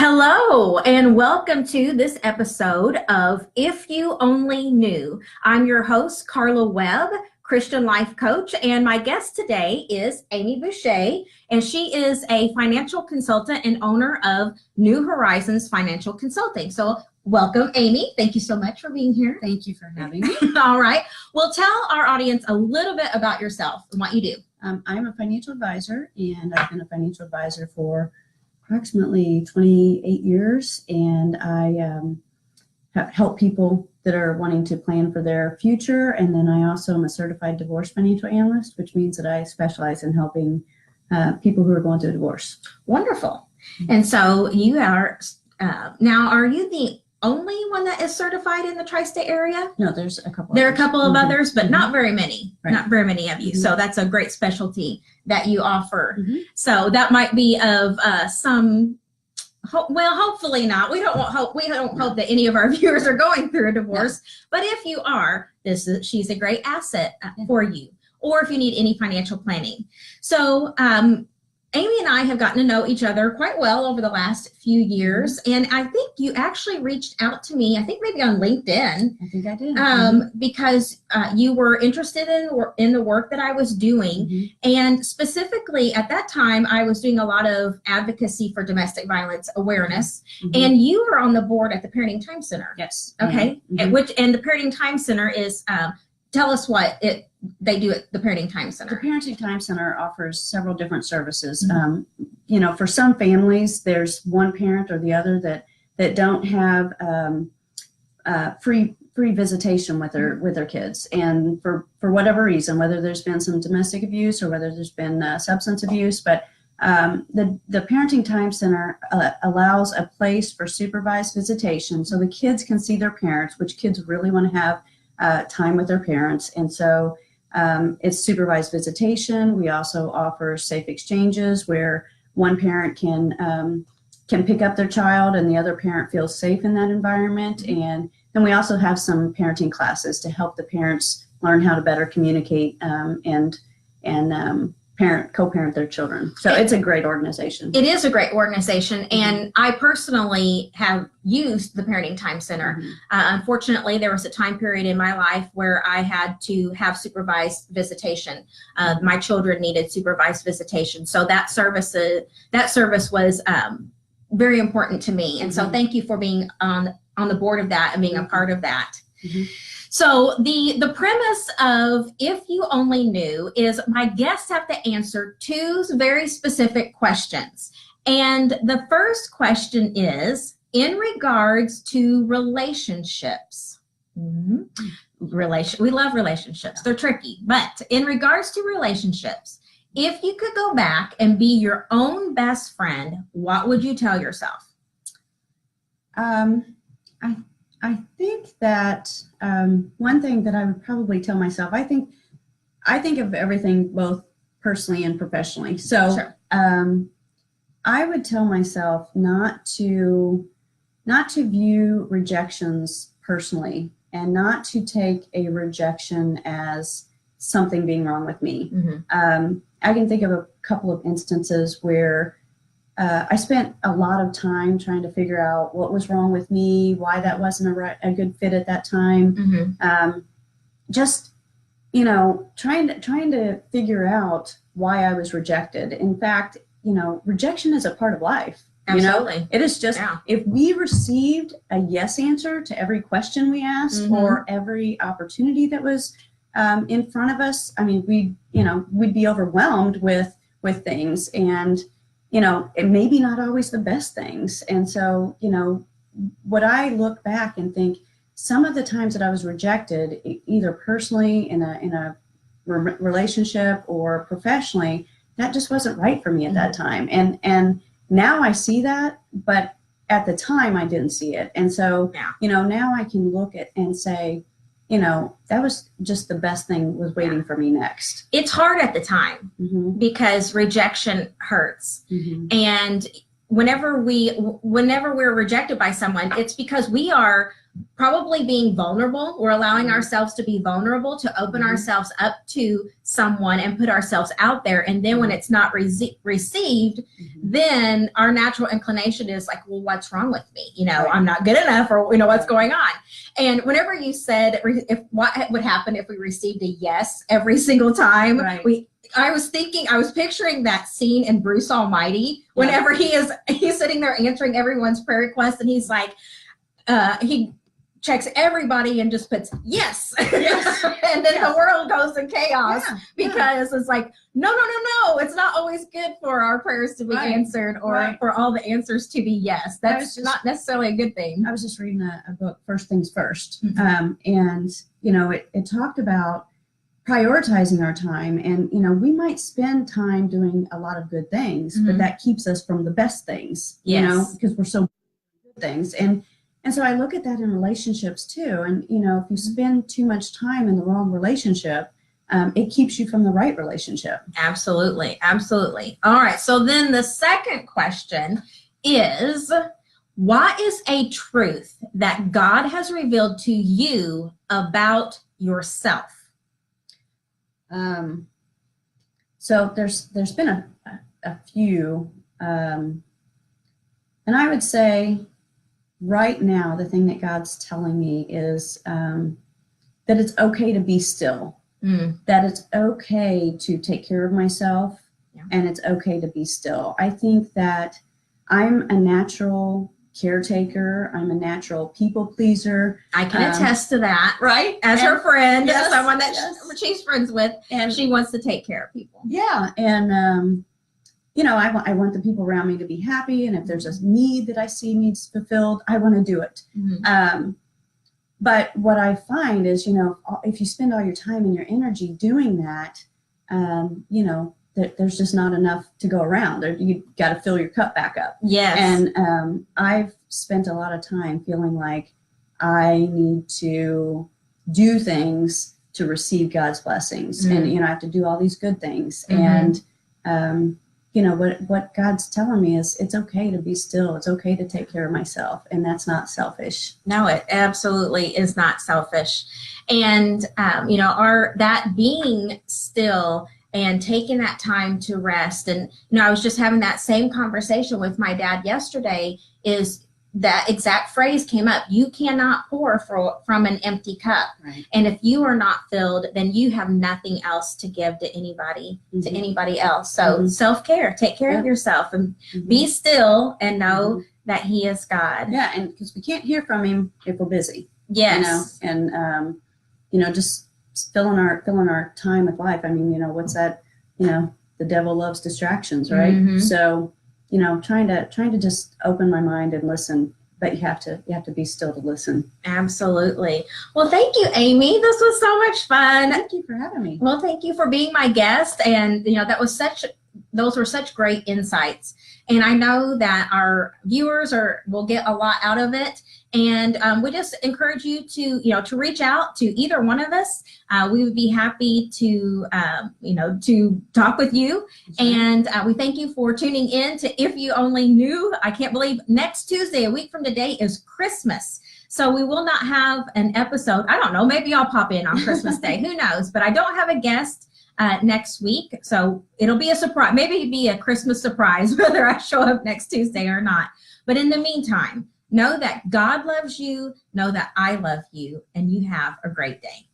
Hello, and welcome to this episode of If You Only Knew. I'm your host, Carla Webb, Christian life coach, and my guest today is Amy Bouchie, and she is a financial consultant and owner of New Horizons Financial Consulting. So welcome, Amy. Thank you so much for being here. Thank you for having me. All right. Well, tell our audience a little bit about yourself and what you do. I'm a financial advisor, and I've been a financial advisor for approximately 28 years, and I help people that are wanting to plan for their future. And then I also am a certified divorce financial analyst, which means that I specialize in helping people who are going through a divorce. Wonderful. And so you are, now are you the only one that is certified in the tri-state area? No, there's a couple. There are a couple of others, but not very many. Right. Not very many of you. So that's a great specialty that you offer. So that might be of some. Well, hopefully not. We don't hope that any of our viewers are going through a divorce. But if you are, she's a great asset for you. Or if you need any financial planning. So Amy and I have gotten to know each other quite well over the last few years, and I think you actually reached out to me, I think maybe on LinkedIn. I think I did. Because you were interested in the work that I was doing, and specifically at that time, I was doing a lot of advocacy for domestic violence awareness, and you were on the board at the Parenting Time Center. Yes. Okay, and the Parenting Time Center is, tell us what they do at the Parenting Time Center. The Parenting Time Center offers several different services. For some families, there's one parent or the other that don't have free visitation with their kids, and for whatever reason, whether there's been some domestic abuse or whether there's been substance abuse, but the Parenting Time Center allows a place for supervised visitation, so the kids can see their parents, which kids really want to have time with their parents, and so it's supervised visitation. We also offer safe exchanges where one parent can pick up their child and the other parent feels safe in that environment. And then we also have some parenting classes to help the parents learn how to better communicate and co-parent their children. So it's a great organization. It is a great organization, and I personally have used the Parenting Time Center. Unfortunately, there was a time period in my life where I had to have supervised visitation. My children needed supervised visitation, so that service was very important to me. And so thank you for being on the board of that and being a part of that. So the premise of If You Only Knew is my guests have to answer two very specific questions. And the first question is in regards to relationships. We love relationships. They're tricky. But in regards to relationships, if you could go back and be your own best friend, what would you tell yourself? I think that one thing that I would probably tell myself, I think of everything both personally and professionally. So Sure. I would tell myself not to view rejections personally and not to take a rejection as something being wrong with me. I can think of a couple of instances where I spent a lot of time trying to figure out what was wrong with me, why that wasn't a good fit at that time. Trying to figure out why I was rejected. In fact, rejection is a part of life. Absolutely. It is just, if we received a yes answer to every question we asked or every opportunity that was in front of us, I mean, we'd be overwhelmed with things, and it may be not always the best things. And so, what I look back and think, some of the times that I was rejected, either personally in a relationship or professionally, that just wasn't right for me at that time. And now I see that, but at the time I didn't see it. And so, now I can look at and say, that was just the best thing was waiting for me next. It's hard at the time because rejection hurts. And whenever we're rejected by someone, it's because we are probably being vulnerable. We're allowing ourselves to be vulnerable, to open ourselves up to someone and put ourselves out there. And then when it's not received, then our natural inclination is like, well, what's wrong with me? You know, I'm not good enough, or, you know, what's going on? And whenever you said, if what would happen if we received a yes every single time, I was picturing that scene in Bruce Almighty, whenever he's sitting there answering everyone's prayer requests, and he's like, he checks everybody and just puts yes, and then the world goes in chaos because it's like, no, it's not always good for our prayers to be answered, or for all the answers to be yes. That's not necessarily a good thing. I was just reading a book, First Things First, and you know, it talked about prioritizing our time, and you know, we might spend time doing a lot of good things, but that keeps us from the best things, you know, because we're so good things. And so I look at that in relationships too. And, you know, if you spend too much time in the wrong relationship, it keeps you from the right relationship. Absolutely. Absolutely. All right. So then the second question is, what is a truth that God has revealed to you about yourself? So there's been a few, and I would say, right now, the thing that God's telling me is that it's okay to be still, that it's okay to take care of myself, and it's okay to be still. I think that I'm a natural caretaker. I'm a natural people pleaser. I can attest to that, right? As her friend, as someone that she's friends with, and she wants to take care of people. Yeah, and you know, I want the people around me to be happy, and if there's a need that I see needs fulfilled, I want to do it. But what I find is, you know, if you spend all your time and your energy doing that, you know, there's just not enough to go around. You got to fill your cup back up. Yes. And I've spent a lot of time feeling like I need to do things to receive God's blessings, and you know, I have to do all these good things, and you know, what God's telling me is it's okay to be still. It's okay to take care of myself. And that's not selfish. No, it absolutely is not selfish. And, you know, that being still and taking that time to rest. And, you know, I was just having that same conversation with my dad yesterday, is that exact phrase came up. You cannot pour from an empty cup. Right. And if you are not filled, then you have nothing else to give to anybody, else. So self-care, take care of yourself, and be still and know that he is God. Yeah. And because we can't hear from him if we're busy. Yes. You know, and, you know, just filling our time with life. I mean, you know, what's that, you know, the devil loves distractions, right? So, you know, trying to just open my mind and listen, but you have to be still to listen. Absolutely. Well, thank you, Amy. This was so much fun. Thank you for having me. Well, thank you for being my guest. And, you know, those were such great insights. And I know that our viewers will get a lot out of it. And we just encourage you to, you know, to reach out to either one of us. We would be happy to, you know, to talk with you. And we thank you for tuning in to If You Only Knew. I can't believe next Tuesday, a week from today, is Christmas. So we will not have an episode. I don't know. Maybe I'll pop in on Christmas Day. Who knows? But I don't have a guest next week. So it'll be a surprise. Maybe it'll be a Christmas surprise whether I show up next Tuesday or not. But in the meantime, know that God loves you, know that I love you, and you have a great day.